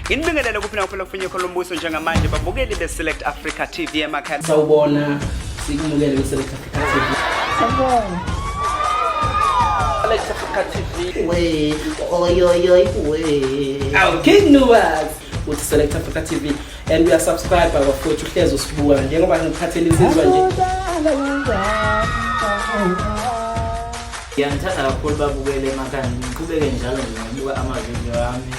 Inibingelela kuphi nakuphela kufunye Kolombuso njengamanje babukeli beSelect Africa TV emakhaya. Sawubona sikumukele beSelect Africa TV. Sawubona. Select Africa TV. We we. Our King Nuwas with Select Africa TV and we are subscribed by our coach uHlezo Sibuka njengoba ngiphathele insizwa nje. Ngiyangithanda kakhulu babukele emakhaya ngiqhubeke njalo ngibuka amavideo ami.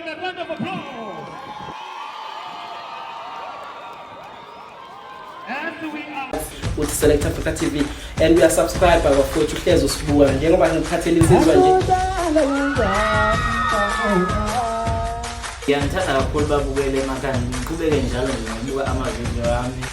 a round of applause. And we are with Select Africa TV, and we are subscribed by our futhi uhlezi usibuka njengoba ngiphathele izizwa nje. Ngiyangithanda kakhulu babukele emakhaya, ngiqhubeke njalo nje ngokubuka amavidiyo ami.